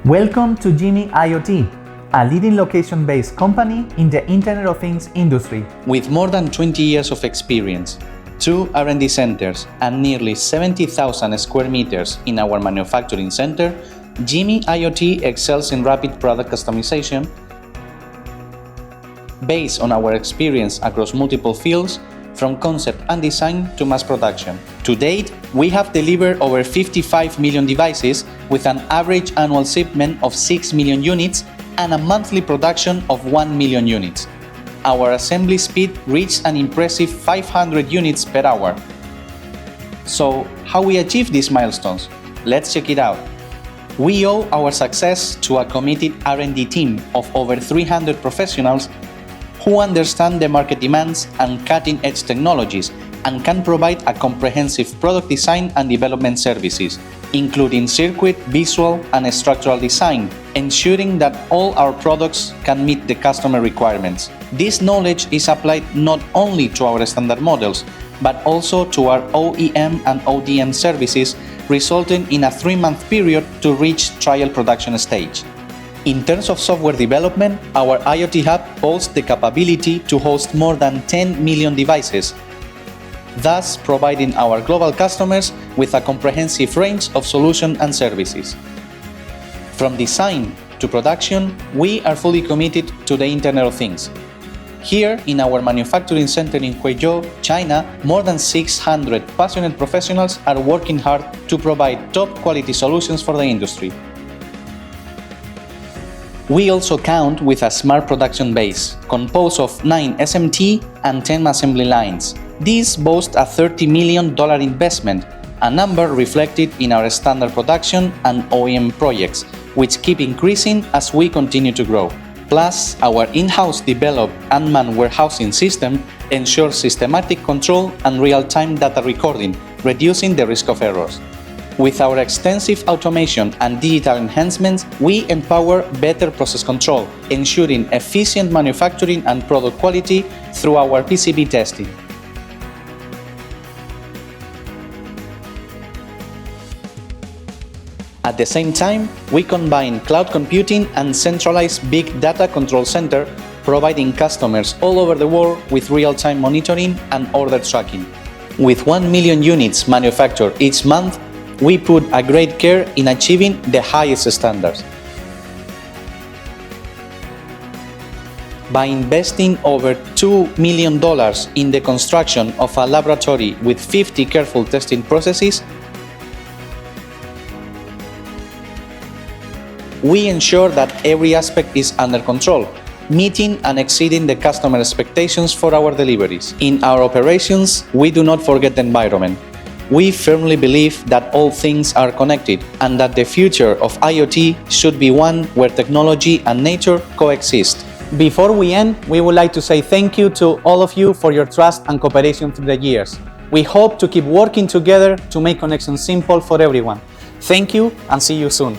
Welcome to Jimi IoT, a leading location-based company in the Internet of Things industry. With more than 20 years of experience, 2 R&D centers and nearly 70,000 square meters in our manufacturing center, Jimi IoT excels in rapid product customization. Based on our experience across multiple fields, from concept and design to mass production. To date, we have delivered over 55 million devices with an average annual shipment of 6 million units and a monthly production of 1 million units. Our assembly speed reached an impressive 500 units per hour. So, how we achieve these milestones? Let's check it out. We owe our success to a committed R&D team of over 300 professionals who understand the market demands and cutting-edge technologies and can provide a comprehensive product design and development services, including circuit, visual, and structural design, ensuring that all our products can meet the customer requirements. This knowledge is applied not only to our standard models, but also to our OEM and ODM services, resulting in a 3-month period to reach trial production stage. In terms of software development, our IoT Hub boasts the capability to host more than 10 million devices, thus providing our global customers with a comprehensive range of solutions and services. From design to production, we are fully committed to the Internet of Things. Here, in our manufacturing center in Huizhou, China, more than 600 passionate professionals are working hard to provide top-quality solutions for the industry. We also count with a smart production base, composed of 9 SMT and 10 assembly lines. These boast a $30 million investment, a number reflected in our standard production and OEM projects, which keep increasing as we continue to grow. Plus, our in-house developed unmanned warehousing system ensures systematic control and real-time data recording, reducing the risk of errors. With our extensive automation and digital enhancements, we empower better process control, ensuring efficient manufacturing and product quality through our PCB testing. At the same time, we combine cloud computing and centralized big data control center, providing customers all over the world with real-time monitoring and order tracking. With 1 million units manufactured each month, we put a great care in achieving the highest standards. By investing over $2 million in the construction of a laboratory with 50 careful testing processes, we ensure that every aspect is under control, meeting and exceeding the customer expectations for our deliveries. In our operations, we do not forget the environment. We firmly believe that all things are connected and that the future of IoT should be one where technology and nature coexist. Before we end, we would like to say thank you to all of you for your trust and cooperation through the years. We hope to keep working together to make connections simple for everyone. Thank you and see you soon.